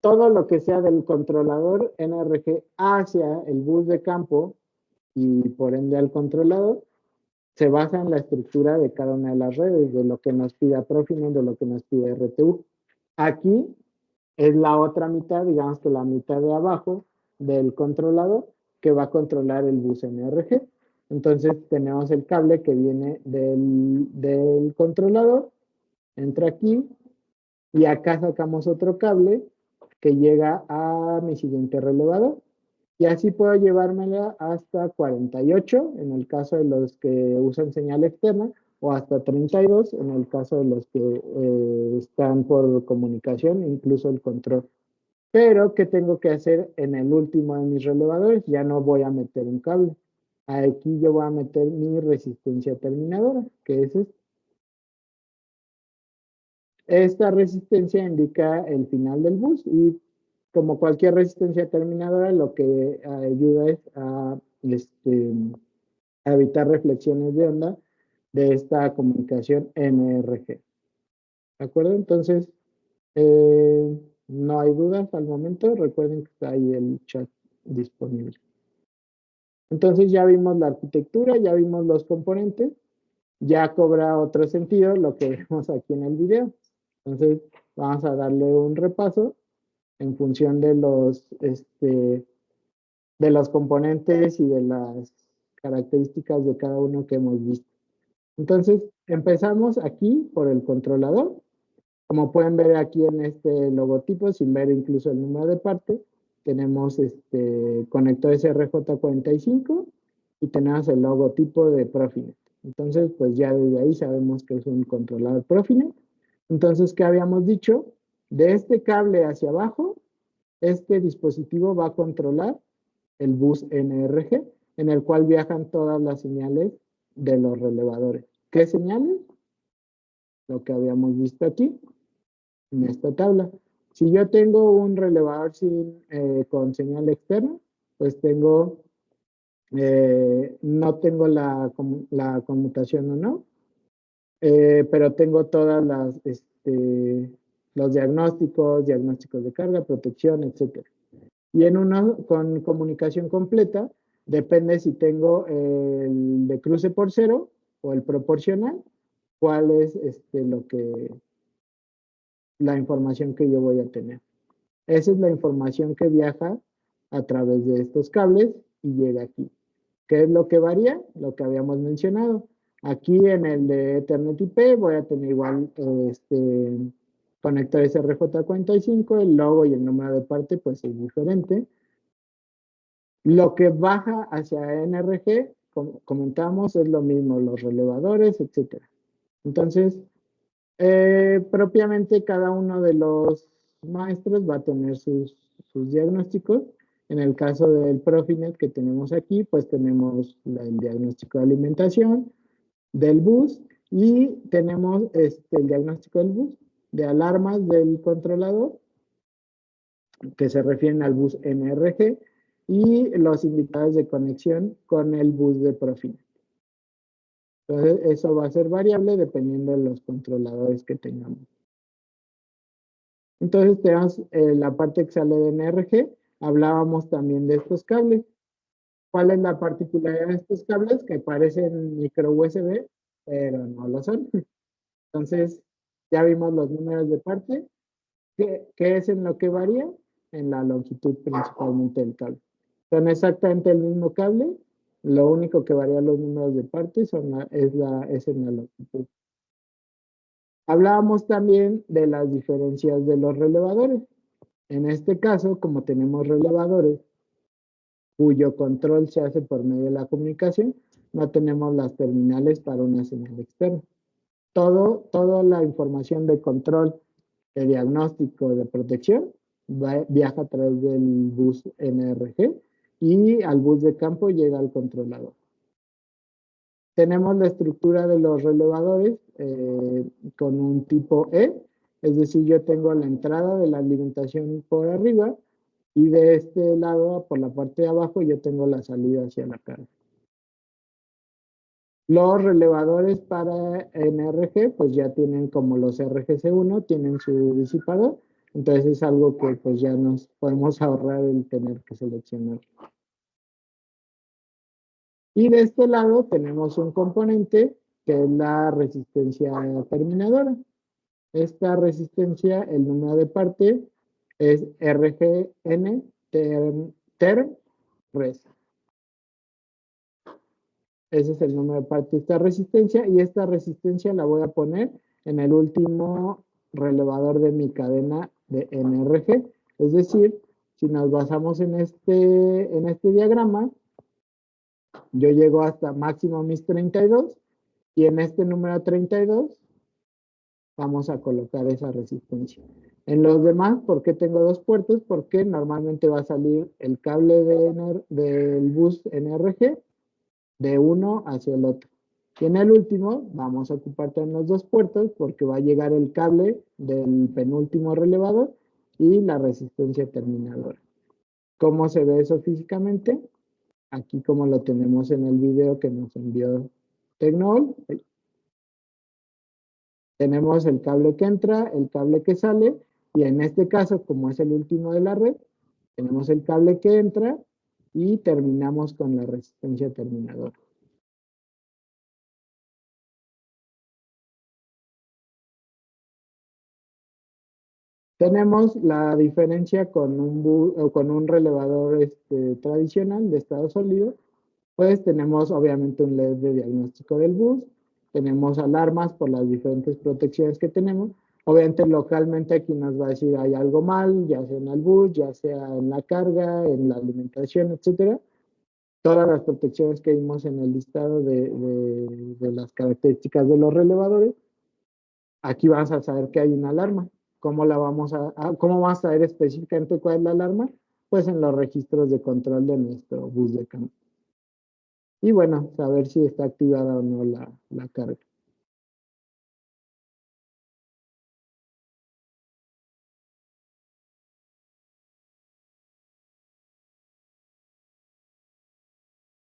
Todo lo que sea del controlador NRG hacia el bus de campo y por ende al controlador, se basa en la estructura de cada una de las redes, de lo que nos pida Profinet, de lo que nos pide RTU. Aquí es la otra mitad, digamos que la mitad de abajo del controlador que va a controlar el bus NRG. Entonces tenemos el cable que viene del controlador, entra aquí y acá sacamos otro cable que llega a mi siguiente relevador. Y así puedo llevármela hasta 48 en el caso de los que usan señal externa o hasta 32 en el caso de los que están por comunicación, incluso el control. Pero, ¿qué tengo que hacer en el último de mis relevadores? Ya no voy a meter un cable. Aquí yo voy a meter mi resistencia terminadora, que es esta. Esta resistencia indica el final del bus y como cualquier resistencia terminadora, lo que ayuda es a evitar reflexiones de onda de esta comunicación NRG. ¿De acuerdo? Entonces, no hay dudas al momento. Recuerden que está ahí el chat disponible. Entonces ya vimos la arquitectura, ya vimos los componentes, ya cobra otro sentido lo que vemos aquí en el video. Entonces, vamos a darle un repaso en función de los componentes y de las características de cada uno que hemos visto. Entonces, empezamos aquí por el controlador. Como pueden ver aquí en este logotipo, sin ver incluso el número de parte, tenemos conectores RJ45 y tenemos el logotipo de Profinet. Entonces, pues ya desde ahí sabemos que es un controlador Profinet. Entonces, ¿qué habíamos dicho? De este cable hacia abajo, este dispositivo va a controlar el bus NRG, en el cual viajan todas las señales de los relevadores. ¿Qué señales? Lo que habíamos visto aquí, en esta tabla. Si yo tengo un relevador con señal externa, pues no tengo la conmutación o no, pero tengo todas los diagnósticos de carga, protección, etc. Y en uno con comunicación completa, depende si tengo el de cruce por cero o el proporcional, cuál es la información que yo voy a tener. Esa es la información que viaja a través de estos cables y llega aquí. ¿Qué es lo que varía? Lo que habíamos mencionado. Aquí en el de Ethernet IP voy a tener igual conectores RJ45, el logo y el número de parte pues es diferente. Lo que baja hacia NRG, como comentamos, es lo mismo, los relevadores, etc. Entonces, propiamente cada uno de los maestros va a tener sus diagnósticos. En el caso del Profinet que tenemos aquí, pues tenemos el diagnóstico de alimentación del bus y tenemos el diagnóstico del bus de alarmas del controlador que se refieren al bus NRG y los indicadores de conexión con el bus de Profinet. Entonces, eso va a ser variable dependiendo de los controladores que tengamos. Entonces tenemos la parte que sale de NRG. Hablábamos también de estos cables. ¿Cuál es la particularidad de estos cables? Que parecen micro USB, pero no lo son. Entonces, ya vimos los números de parte. ¿Qué es en lo que varía? En la longitud principalmente del cable. Son exactamente el mismo cable, lo único que varía los números de parte es en la longitud. Hablábamos también de las diferencias de los relevadores. En este caso, como tenemos relevadores cuyo control se hace por medio de la comunicación, no tenemos las terminales para una señal externa. Toda la información de control, de diagnóstico, de protección, viaja a través del bus NRG y al bus de campo llega al controlador. Tenemos la estructura de los relevadores con un tipo E, es decir, yo tengo la entrada de la alimentación por arriba y de este lado, por la parte de abajo, yo tengo la salida hacia la carga. Los relevadores para NRG, pues ya tienen como los RGC1, tienen su disipador, entonces es algo que pues ya nos podemos ahorrar el tener que seleccionar. Y de este lado tenemos un componente que es la resistencia terminadora. Esta resistencia, el número de parte es RGN term res. Ese es el número de parte de esta resistencia y esta resistencia la voy a poner en el último relevador de mi cadena de NRG. Es decir, si nos basamos en este diagrama, yo llego hasta máximo mis 32 y en este número 32 vamos a colocar esa resistencia. En los demás, ¿por qué tengo dos puertos? Porque normalmente va a salir el cable del bus NRG de uno hacia el otro. Y en el último vamos a ocupar también los dos puertos porque va a llegar el cable del penúltimo relevador y la resistencia terminadora. ¿Cómo se ve eso físicamente? Aquí como lo tenemos en el video que nos envió Tecnol. Tenemos el cable que entra, el cable que sale, y en este caso, como es el último de la red, tenemos el cable que entra y terminamos con la resistencia terminadora. Tenemos la diferencia con un relevador tradicional de estado sólido, pues tenemos obviamente un LED de diagnóstico del bus, tenemos alarmas por las diferentes protecciones que tenemos. Obviamente localmente aquí nos va a decir hay algo mal, ya sea en el bus, ya sea en la carga, en la alimentación, etcétera. Todas las protecciones que vimos en el listado de las características de los relevadores, aquí vas a saber que hay una alarma. ¿Cómo cómo vas a saber específicamente cuál es la alarma? Pues en los registros de control de nuestro bus de campo. Y bueno, saber si está activada o no la carga.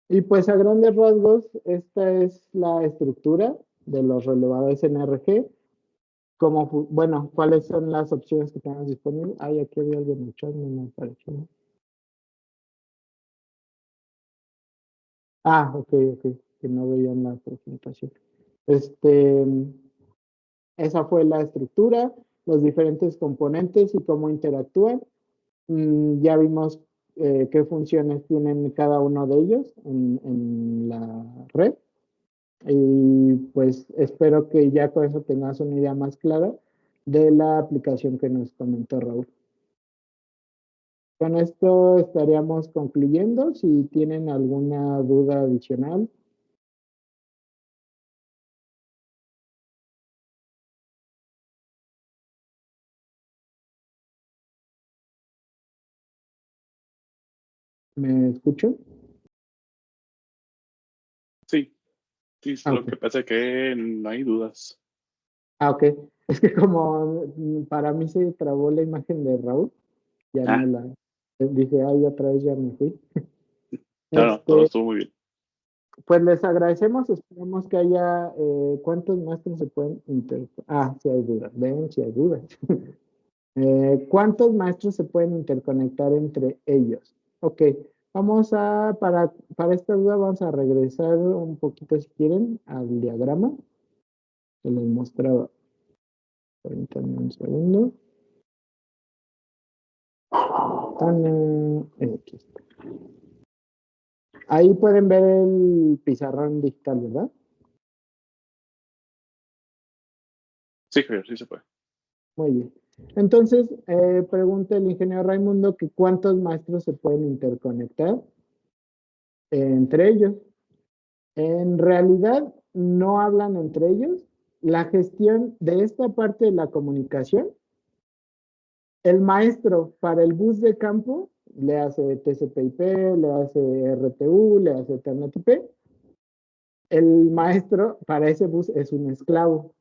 Y pues a grandes rasgos, esta es la estructura de los relevadores NRG. Bueno, ¿cuáles son las opciones que tenemos disponibles? Ay, aquí había algo mucho, no me apareció. Ah, ok, que no veían la presentación. Esa fue la estructura, los diferentes componentes y cómo interactúan. Ya vimos qué funciones tienen cada uno de ellos en la red. Y pues espero que ya con eso tengas una idea más clara de la aplicación que nos comentó Raúl. Con esto estaríamos concluyendo. Si tienen alguna duda adicional. ¿Me escucho? Sí, lo Ok. que pasa es que no hay dudas. Ok. Es que como para mí se trabó la imagen de Raúl, ya no dije, ay, otra vez ya me fui. No, todo estuvo muy bien. Pues les agradecemos, esperamos que haya, ¿cuántos maestros se pueden sí hay dudas, ven, si hay dudas. ¿Cuántos maestros se pueden interconectar entre ellos? Ok, vamos a, para esta duda vamos a regresar un poquito si quieren al diagrama que les mostraba. Permítanme un segundo. Aquí está. Ahí pueden ver el pizarrón digital, ¿verdad? Sí, Javier, sí se puede. Muy bien. Entonces, pregunta el ingeniero Raimundo que cuántos maestros se pueden interconectar entre ellos. En realidad, no hablan entre ellos. La gestión de esta parte de la comunicación, el maestro para el bus de campo le hace TCP/IP, le hace RTU, le hace Ethernet IP. El maestro para ese bus es un esclavo.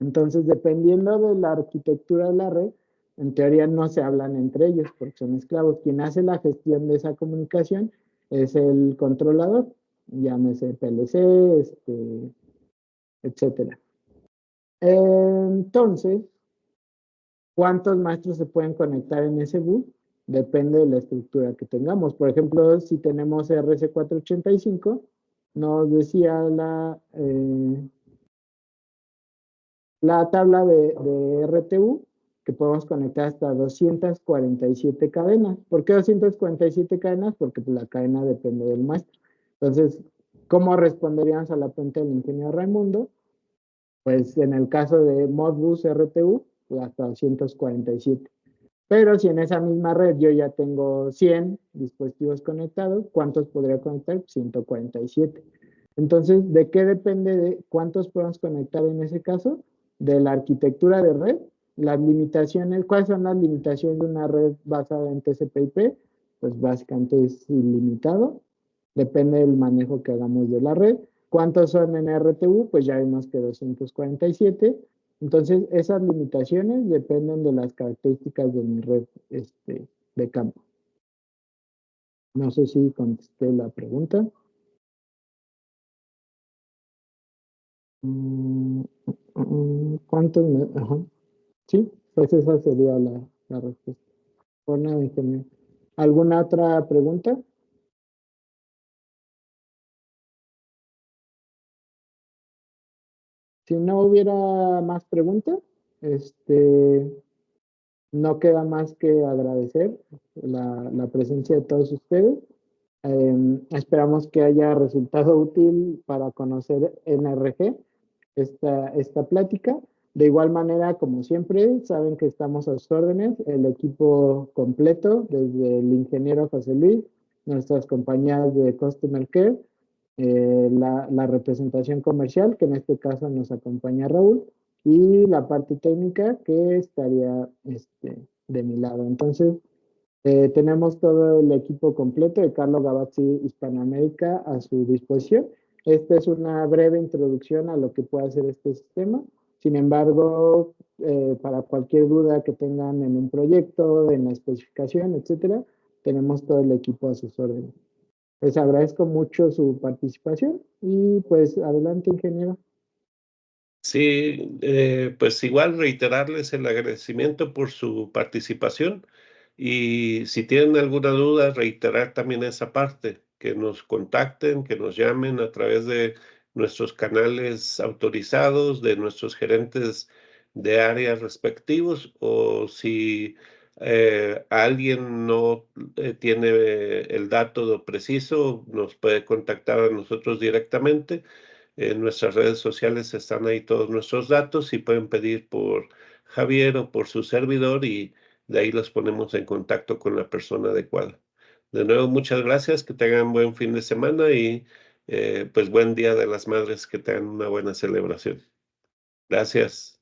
Entonces, dependiendo de la arquitectura de la red, en teoría no se hablan entre ellos porque son esclavos. Quien hace la gestión de esa comunicación es el controlador, llámese PLC, etcétera. Entonces, ¿cuántos maestros se pueden conectar en ese bus? Depende de la estructura que tengamos. Por ejemplo, si tenemos RC485, nos decía la tabla de RTU que podemos conectar hasta 247 cadenas. ¿Por qué 247 cadenas? Porque pues, la cadena depende del maestro. Entonces, ¿cómo responderíamos a la pregunta del ingeniero Raimundo? Pues en el caso de Modbus RTU, pues hasta 247. Pero si en esa misma red yo ya tengo 100 dispositivos conectados, ¿cuántos podría conectar? 147. Entonces, ¿de qué depende de cuántos podemos conectar en ese caso? De la arquitectura de red, las limitaciones, ¿cuáles son las limitaciones de una red basada en TCP/IP? Pues básicamente es ilimitado, depende del manejo que hagamos de la red. ¿Cuántos son en RTU? Pues ya vimos que 247. Entonces, esas limitaciones dependen de las características de mi red de campo. No sé si contesté la pregunta. ¿Cuántos? Ajá. Sí, pues esa sería la respuesta. Por nada, ingeniero. ¿Alguna otra pregunta? Si no hubiera más preguntas, no queda más que agradecer la presencia de todos ustedes. Esperamos que haya resultado útil para conocer NRG esta plática. De igual manera, como siempre, saben que estamos a sus órdenes, el equipo completo, desde el ingeniero José Luis, nuestras compañías de Customer Care, la representación comercial, que en este caso nos acompaña Raúl, y la parte técnica que estaría de mi lado. Entonces, tenemos todo el equipo completo de Carlo Gavazzi Hispanoamérica a su disposición. Esta es una breve introducción a lo que puede hacer este sistema. Sin embargo, para cualquier duda que tengan en un proyecto, en la especificación, etcétera, tenemos todo el equipo a sus órdenes. Les agradezco mucho su participación y pues adelante, ingeniero. Sí, pues igual reiterarles el agradecimiento por su participación y si tienen alguna duda, reiterar también esa parte, que nos contacten, que nos llamen a través de nuestros canales autorizados, de nuestros gerentes de áreas respectivos o si alguien no tiene el dato preciso, nos puede contactar a nosotros directamente. En nuestras redes sociales están ahí todos nuestros datos y pueden pedir por Javier o por su servidor y de ahí los ponemos en contacto con la persona adecuada. De nuevo, muchas gracias, que tengan buen fin de semana y pues buen Día de las Madres, que tengan una buena celebración. Gracias.